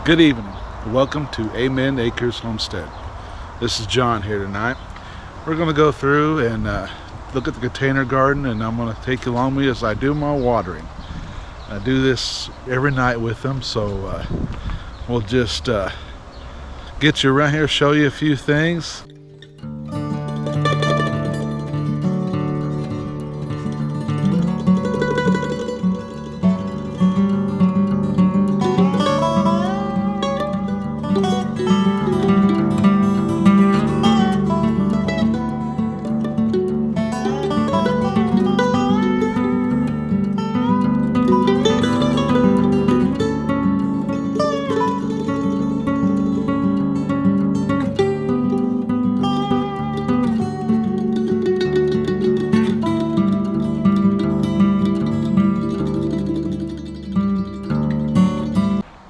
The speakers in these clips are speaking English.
Good evening. Welcome to Amen Acres Homestead. This is John here tonight. We're going to go through and look at the container garden, and I'm going to take you along with me as I do my watering. I do this every night with them, so we'll just get you around here, show you a few things.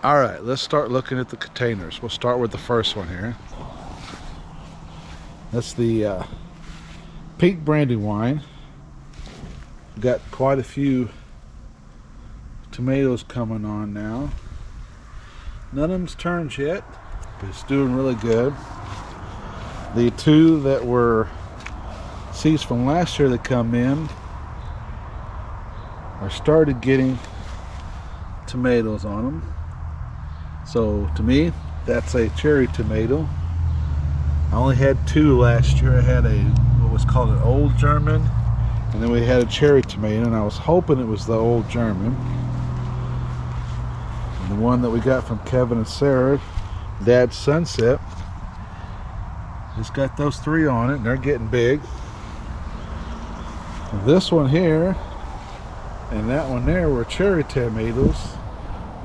All right, let's start looking at the containers. We'll start with the first one here. That's the pink Brandywine. We've got quite a few tomatoes coming on now. None of them's turned yet, but it's doing really good. The two that were seeds from last year that come in are started getting tomatoes on them. So to me, that's a cherry tomato. I only had two last year. I had what was called an old German, and then we had a cherry tomato, and I was hoping it was the old German. And the one that we got from Kevin and Sarah, Dad's Sunset, just got those three on it, and they're getting big. And this one here and that one there were cherry tomatoes.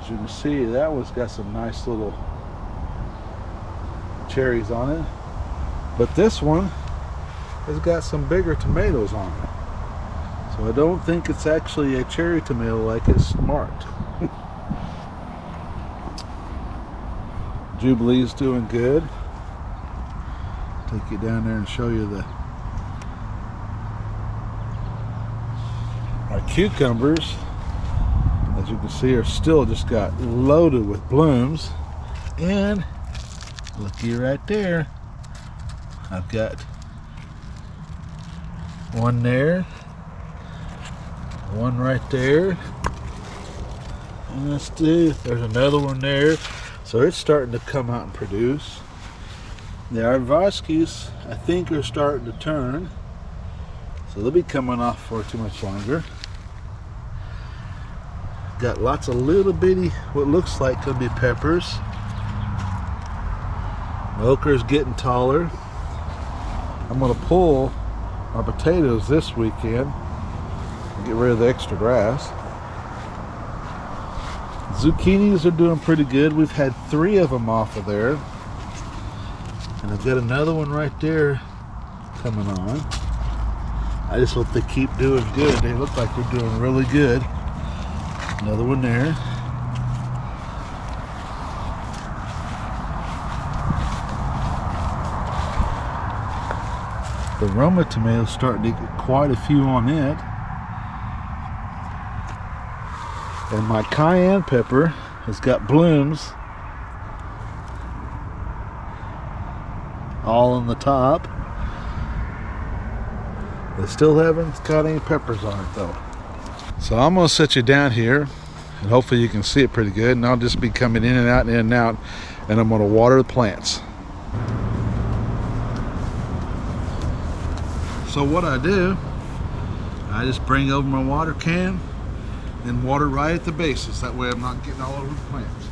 As you can see, that one's got some nice little cherries on it, but this one has got some bigger tomatoes on it. So I don't think it's actually a cherry tomato like it's marked. Jubilee's doing good. Take you down there and show you our cucumbers. As you can see, are still just got loaded with blooms. And looky right there, I've got one there, one right there, and there's another one there. So it's starting to come out and produce. The Arvoskis, I think, are starting to turn, so they'll be coming off for too much longer. Got lots of little bitty, what looks like could be peppers. My okra's getting taller. I'm going to pull our potatoes this weekend and get rid of the extra grass. Zucchinis are doing pretty good. We've had 3 of them off of there. And I've got another one right there coming on. I just hope they keep doing good. They look like they're doing really good. Another one there. The Roma tomato's starting to get quite a few on it. And my cayenne pepper has got blooms all on the top. They still haven't got any peppers on it though. So I'm going to set you down here, and hopefully you can see it pretty good, and I'll just be coming in and out and in and out, and I'm going to water the plants. So what I do, I just bring over my water can and water right at the bases. That way I'm not getting all over the plants.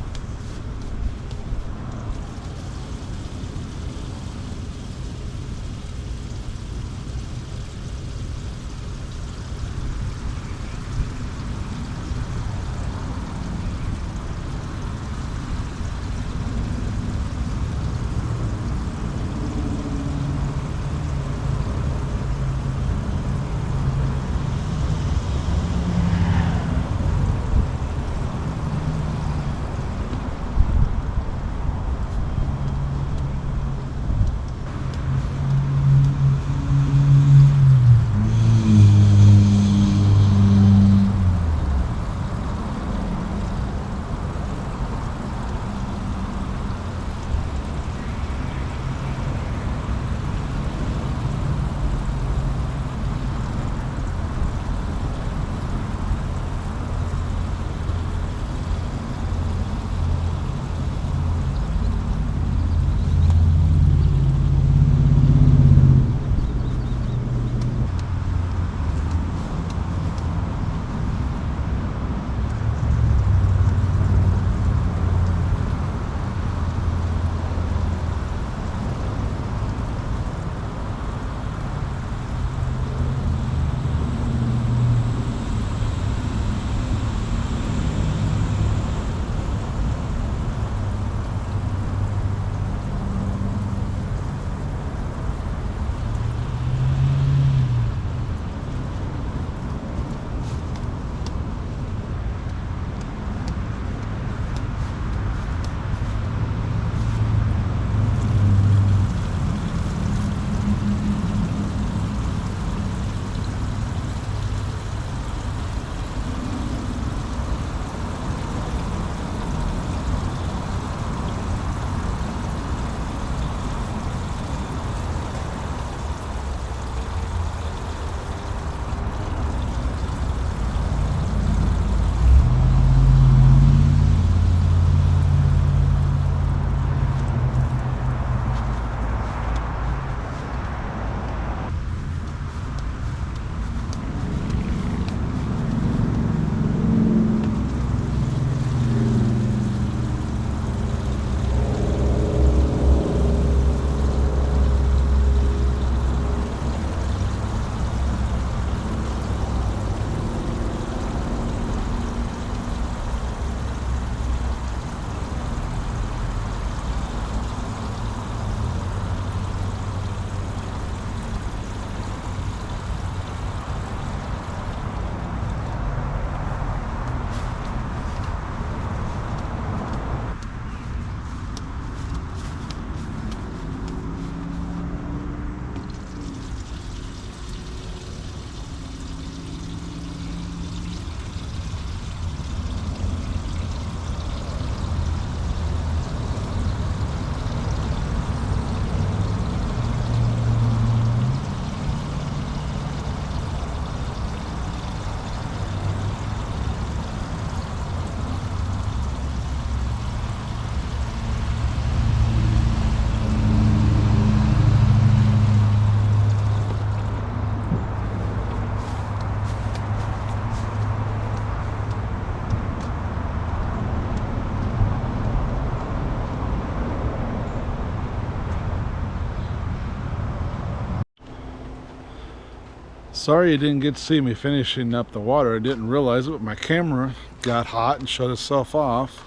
Sorry you didn't get to see me finishing up the water. I didn't realize it, but my camera got hot and shut itself off.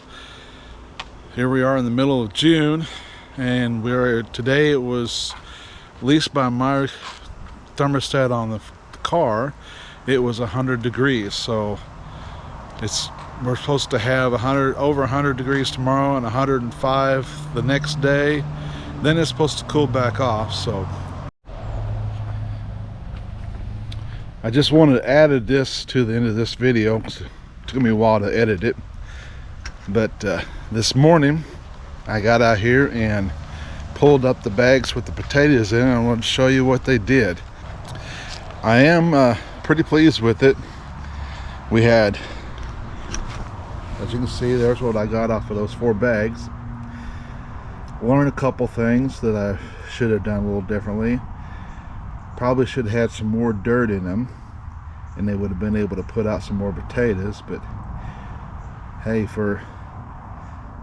Here we are in the middle of June, and today it was, at least by my thermostat on the car, it was 100 degrees. So we're supposed to have over 100 degrees tomorrow and 105 the next day. Then it's supposed to cool back off. So I just wanted to add this to the end of this video. It took me a while to edit it, but this morning I got out here and pulled up the bags with the potatoes in, and I wanted to show you what they did. I am pretty pleased with it. We had, as you can see, there's what I got off of those 4 bags. Learned a couple things that I should have done a little differently. Probably should have had some more dirt in them, and they would have been able to put out some more potatoes. But hey, for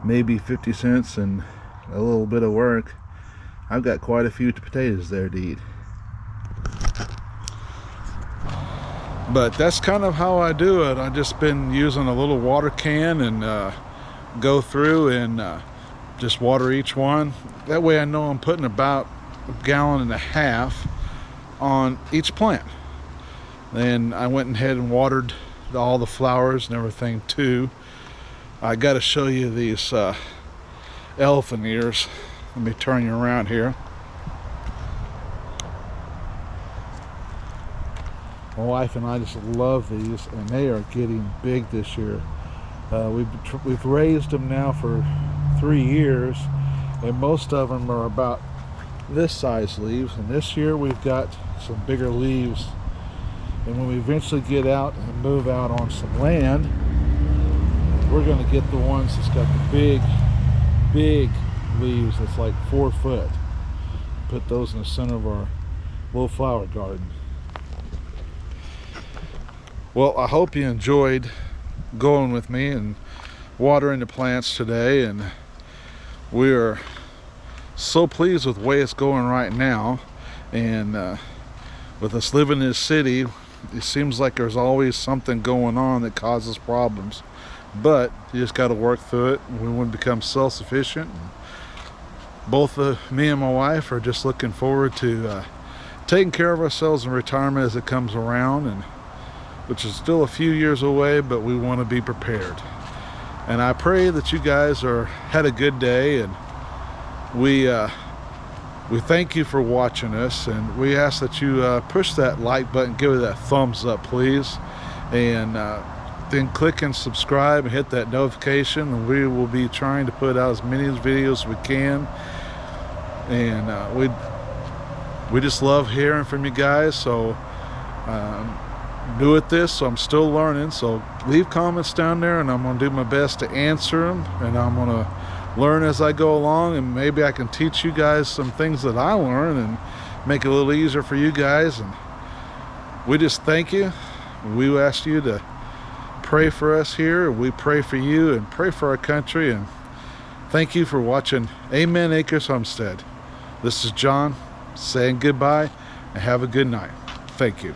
maybe 50 cents and a little bit of work, I've got quite a few potatoes there to eat. But that's kind of how I do it. I've just been using a little water can and go through and just water each one. That way I know I'm putting about 1.5 gallons on each plant. Then I went ahead and watered all the flowers and everything too. I got to show you these elephant ears. Let me turn you around here. My wife and I just love these, and they are getting big this year. We've raised them now for 3 years, and most of them are about this size leaves, and this year we've got some bigger leaves. And when we eventually get out and move out on some land, we're going to get the ones that's got the big leaves that's like 4 foot. Put those in the center of our little flower garden. Well, I hope you enjoyed going with me and watering the plants today, and we are so pleased with the way it's going right now. And with us living in this city, it seems like there's always something going on that causes problems, but you just got to work through it. We want to become self-sufficient. Both me and my wife are just looking forward to taking care of ourselves in retirement as it comes around, and which is still a few years away, but we want to be prepared. And I pray that you guys had a good day, and we thank you for watching us, and we ask that you push that like button, give it that thumbs up please, and then click and subscribe and hit that notification, and we will be trying to put out as many videos as we can. And we just love hearing from you guys. So new at this, so I'm still learning, so leave comments down there, and I'm going to do my best to answer them, and I'm going to learn as I go along, and maybe I can teach you guys some things that I learn and make it a little easier for you guys. And we just thank you. We ask you to pray for us here. We pray for you and pray for our country, and thank you for watching Amen Acres Homestead. This is John saying goodbye, and have a good night. Thank you.